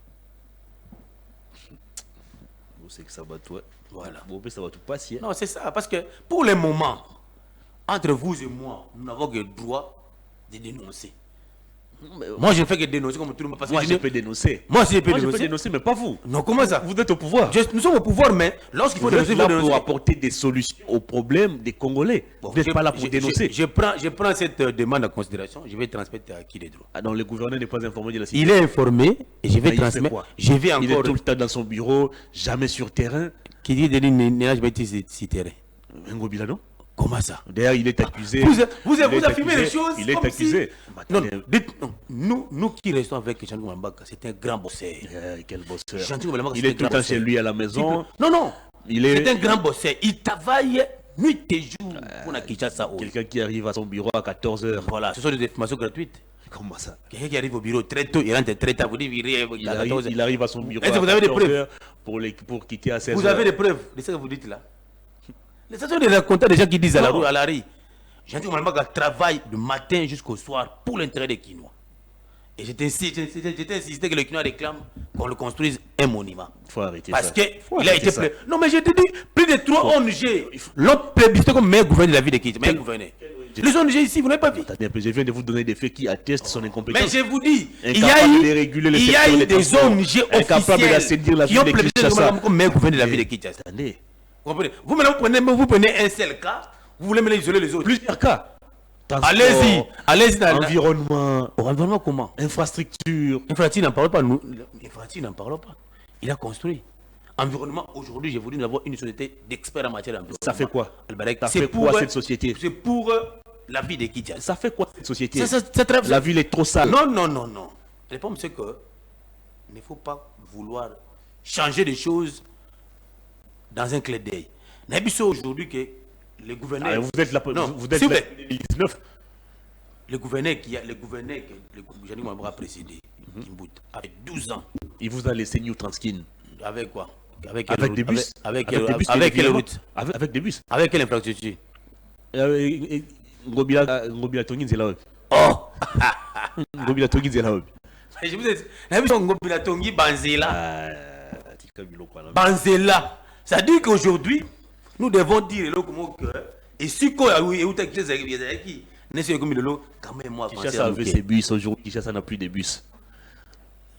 Vous savez que ça va tout. Voilà. Ça va tout passer. Non, c'est ça. Parce que pour le moment, entre vous et moi, nous n'avons que le droit de dénoncer. Moi, je ne fais que dénoncer comme tout le monde. Moi, je peux dénoncer. Moi aussi, je peux dénoncer, mais pas vous. Non, comment ça? Vous êtes au pouvoir. Nous sommes au pouvoir, mais lorsqu'il faut dénoncer, il faut dénoncer. Pour apporter des solutions aux problèmes des Congolais. Vous n'êtes pas là pour dénoncer. Je prends cette demande en considération. Je vais transmettre à qui les droits. Ah non, le gouverneur n'est pas informé de la situation. Il est informé et je vais transmettre. Je vais encore. Il est tout le temps dans son bureau, jamais sur terrain. Qui dit de l'île, sur terrain. Ngobila, non? Comment ça? D'ailleurs, il est accusé. Vous affirmez les choses. Il est accusé. Non, nous qui restons avec Jean Mbaka, c'est un grand bosseur. Quel bosseur? Il est tout le temps chez lui à la maison. Non. C'est un grand bosseur. Il travaille nuit et jour pour la Kinshasa. Quelqu'un qui arrive à son bureau à 14h. Voilà, ce sont des informations gratuites. Comment ça? Quelqu'un qui arrive au bureau très tôt, il rentre très tard. Vous dites, il arrive à son bureau à 14h pour quitter à 16h. Vous avez des preuves de ce que vous dites là? Les stations de raconter des gens qui disent à la rue, Jean-Claude Malmaga travaille du matin jusqu'au soir pour l'intérêt des Kinois. Et j'étais insisté que les Kinois réclament qu'on le construise un monument. Il faut arrêter parce ça. Parce qu'il a été plaît. Non, mais je te dis, plus de 3 ONG l'ont plébiscité comme meilleur gouverneur de la ville de Kinshasa. Meilleur gouverneur. Les ONG ici, vous n'avez pas vu. Attendez un peu, je viens de vous donner des faits qui attestent son incompétence. Mais je vous dis, il y a eu des ONG officielles qui ont plébiscité comme meilleur gouverneur de la ville de Kinshasa. Attendez. Vous prenez un seul cas, vous voulez me isoler les autres. Plusieurs cas. Allez-y. Environnement. Environnement comment? Infrastructure. Infrastructure n'en parle pas. Infrastructure n'en parle pas. Il a construit. Environnement, aujourd'hui, j'ai voulu nous avoir une société d'experts en matière d'environnement. Ça fait quoi? Ça fait quoi cette société? C'est pour la vie de Kinshasa. Ça fait quoi cette société? La La ville est trop sale. Non. La réponse c'est que il ne faut pas vouloir changer les choses dans un clé d'œil. N'abusez aujourd'hui que les gouverneurs. Vous êtes là pour 2019. Le gouverneur Jean-Luc Mambra a précédé, avec 12 ans. Il vous a laissé New Transkin. Avec quoi? Avec des bus. Avec quelle route? Avec des bus. Avec quelle infrastructure? Ngobila Tongi Nzela. Oh! Ngobila Tongi Nzela. Je vous ai dit, Ngobila Tongi Banzela. Banzela. Ça dit qu'aujourd'hui, nous devons dire que et si quoi quand même moi Kinshasa avait ses bus aujourd'hui, Kinshasa n'a plus de bus.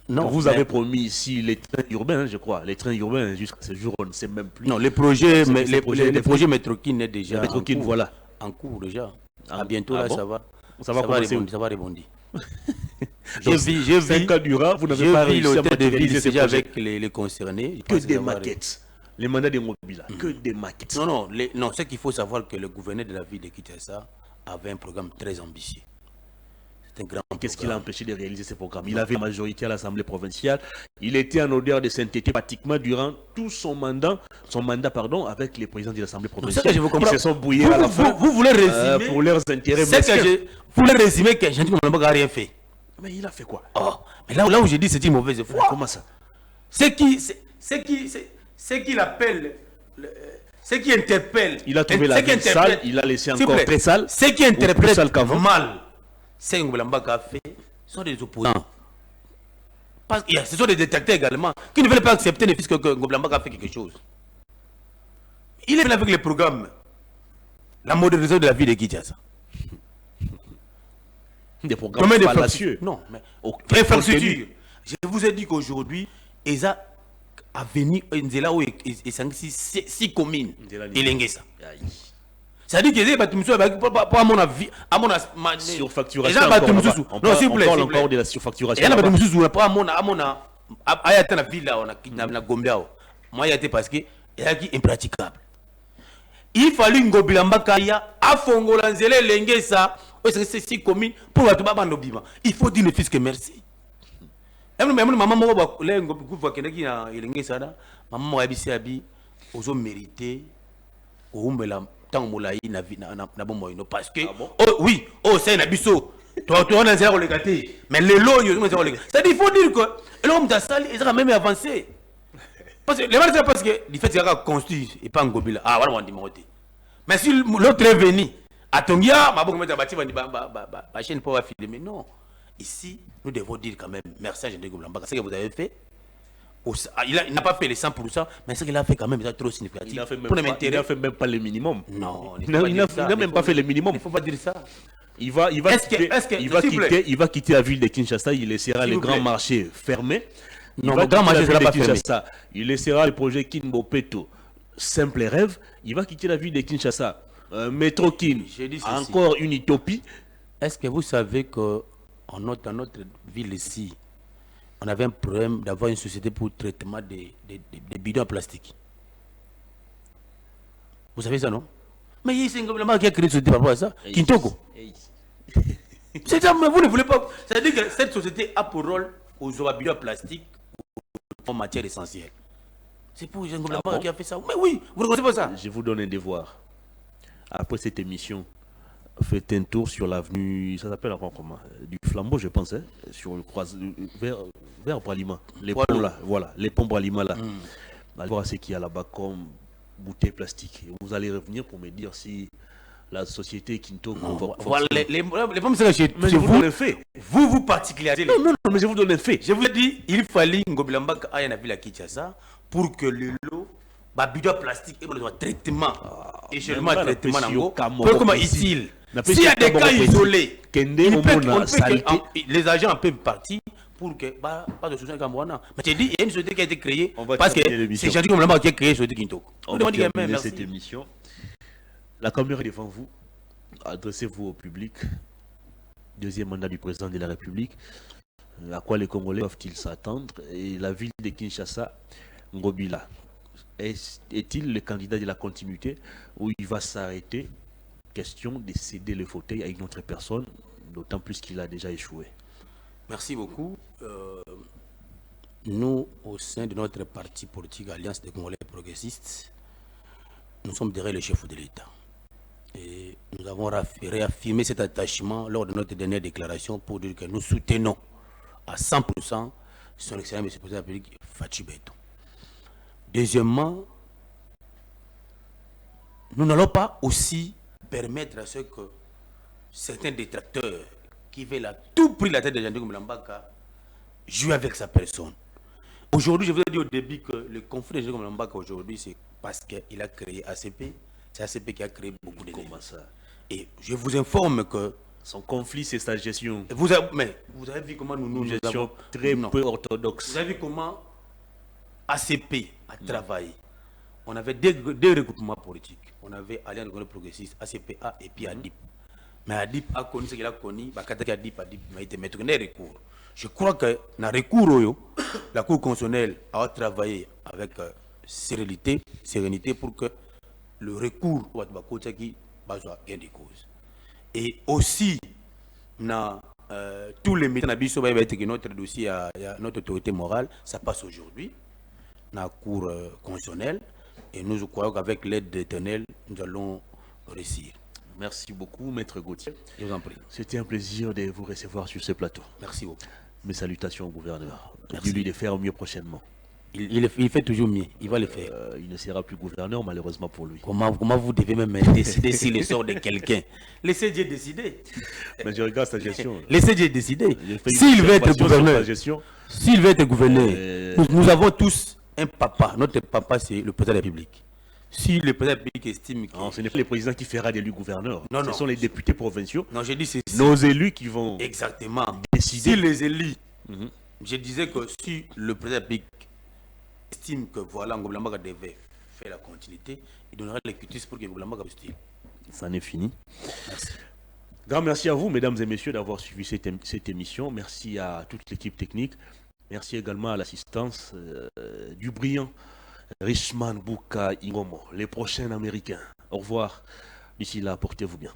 Non, vous avez promis ici les trains urbains, je crois. Les trains urbains, jusqu'à ce jour, on ne sait même plus. Non, les projets Métrokin est déjà en cours déjà. À bientôt là, ça va. Ça va rebondir. J'ai vu 5 ans durant, vous n'avez pas réussi à matérialiser déjà avec les concernés. Que des maquettes. Les mandats de Mobila, que des maquettes. Non, ce qu'il faut savoir que le gouverneur de la ville de Kinshasa avait un programme très ambitieux. C'est un grand programme. Qu'est-ce qui l'a empêché de réaliser ce programme? Il avait majorité à l'Assemblée provinciale. Il était en odeur de sainteté pratiquement durant tout son mandat avec les présidents de l'Assemblée provinciale. Ils se sont brouillés à la fin. Vous voulez résumer pour leurs intérêts. Vous voulez résumer que Jean-Luc Mambaka n'a rien fait. Mais il a fait quoi? Mais là où j'ai dit c'est une mauvaise foi. Comment ça? Ce qu'il appelle, ce qui interpelle. Il a trouvé la ville sale, il a laissé encore très sale. Ce qui interprète mal, ce que Ngobila a fait, sont des opposants. Parce que ce sont des détracteurs également, qui ne veulent pas accepter le fait que Ngobila a fait quelque chose. Il est venu avec le programme, la modernisation de la vie de Kinshasa. Des programmes fallacieux. Non, mais infrastructure. Je vous ai dit qu'aujourd'hui, ESA a venu Nzela où et 6 communes de Lengesa. Ça dit que les bâtiments pas à mon avis, à mon surfacturation. Non, s'il vous plaît. Encore de la surfacturation. Il y a des bâtiments pas à mon ayata na ville là on a Gombia. Moi il y a été parce que il y a qui impraticable. Il fallait Ngobila Mbakaya à Fongola Nzela Lengesa où c'est 6 communes pour la tuba bandobima. Il faut dire le fils que merci. Maman moko le ngokuva kendeki na Lengesa da maman mo yabisi abi ozo mériter oumbela tant molai na bon moyen parce que oui c'est na biso toi on a zéro le gâté mais le lot yo zéro le ça dit il faut dire que l'homme d'Assali il a même avancé parce que les marques c'est parce que il fait qu'il a construit et pas Ngobila voilà on dit monter mais si l'autre est venu à Tongia ma bonne mettre bâti ba chaîne pour filmer non ici nous devons dire quand même merci à Jean-Luc Ngobila ce que vous avez fait. Il n'a pas fait les 100%, mais ce qu'il a fait quand même est trop significatif. Il n'a fait même pas le minimum. Non, il n'a même pas fait le minimum. Il ne faut pas dire ça. Il va quitter la ville de Kinshasa, il laissera les grands marchés fermés. Non, le grand marché ne sera pas fermé. Il laissera le projet Kinbopeto, simple rêve. Il va quitter la ville de Kinshasa. Métro Kin, encore une utopie. Est-ce que vous savez que dans notre ville ici, on avait un problème d'avoir une société pour le traitement des bidons en plastique? Vous savez ça, non? Mais il y a un gouvernement qui a créé une société par rapport à ça. Kintoko. C'est ça, mais vous ne voulez pas. C'est-à-dire que cette société a pour rôle aux bidons en plastique en matière essentielle. C'est pour un gouvernement qui a fait ça. Mais oui, vous ne connaissez pas ça. Je vous donne un devoir. Après cette émission, faites un tour sur l'avenue, ça s'appelle comment, du Flambeau, je pense, hein, sur le vers Bralima. Les ponts là, voilà, les ponts Bralima là. Allez voir ce qu'il y a là-bas comme bouteilles plastiques. Et vous allez revenir pour me dire si la société Kintoko... Voilà, les pommes c'est chez mais je vous donne un fait. Vous particulièrement. Non, mais je vous donne un fait. Je vous ai dit, il fallait Ngobilambak aille en ville à Kinshasa pour que le lot, bidon plastique et le traitement, échelonnement traitement nango, comment est-il? S'il y a des cas isolés, les agents peuvent partir pour que pas de solution Camerounais. Mais tu dis, il y a une société qui a été créée parce que c'est gentil comme qui a créé cette société Kintoko. On va terminer cette émission. La caméra est devant vous. Adressez-vous au public. Deuxième mandat du président de la République. À quoi les Congolais doivent-ils s'attendre? Et la ville de Kinshasa, Ngobila, est-il le candidat de la continuité ou il va s'arrêter? Question de céder le fauteuil à une autre personne, d'autant plus qu'il a déjà échoué. Merci beaucoup. Nous, au sein de notre parti politique Alliance des Congolais progressistes, nous sommes derrière le chef de l'État. Et nous avons réaffirmé cet attachement lors de notre dernière déclaration pour dire que nous soutenons à 100% son excellent monsieur le président de la République, Fatou Beto. Deuxièmement, nous n'allons pas aussi permettre à ce que certains détracteurs qui veulent à tout prix la tête de Jean-Denis Mulambaka jouent avec sa personne. Aujourd'hui, je vous ai dit au début que le conflit de Jean-Denis Mulambaka aujourd'hui, c'est parce qu'il a créé ACP. C'est ACP qui a créé beaucoup de dégâts. Et je vous informe que son conflit, c'est sa gestion. Mais vous avez vu comment nous gestion avons très peu orthodoxe. Vous avez vu comment ACP a travaillé. On avait deux regroupements politiques. On avait Alliance des Congolais progressistes, ACPA et puis ADIP. Mais ADIP a connu ce qu'il a connu. ADIP a été mettre des recours. Je crois que dans le recours, la Cour constitutionnelle a travaillé avec sérénité pour que le recours soit gain de cause. Et aussi, dans tous les médias, notre dossier, notre autorité morale, ça passe aujourd'hui dans la Cour constitutionnelle. Et nous croyons qu'avec l'aide d'Éternel, nous allons réussir. Merci beaucoup, Maître Gauthier. Je vous en prie. C'était un plaisir de vous recevoir sur ce plateau. Merci beaucoup. Mes salutations au gouverneur. Dis-lui de faire mieux prochainement. Il fait toujours mieux. Il va le faire. Il ne sera plus gouverneur, malheureusement pour lui. Comment vous devez même décider si le sort de quelqu'un? Laissez Dieu décider. Mais je regarde sa gestion. Laissez Dieu décider. S'il veut être gouverneur, nous avons tous un papa. Notre papa, c'est le président de la République. Si le président de la République estime que... Non, ce n'est pas le président qui fera d'élu gouverneur. Ce sont les députés provinciaux. Non, je dis c'est... Nos élus qui vont... Exactement. Décider. Si les élus... Je disais que si le président de la République estime que voilà, Ngobila devait faire la continuité, il donnera les cutis pour que Ngobila postule. Ça n'est fini. Merci. Grand merci à vous, mesdames et messieurs, d'avoir suivi cette émission. Merci à toute l'équipe technique. Merci également à l'assistance du brillant Richman Bouka Ingomo, les prochains Américains. Au revoir. D'ici là, portez-vous bien.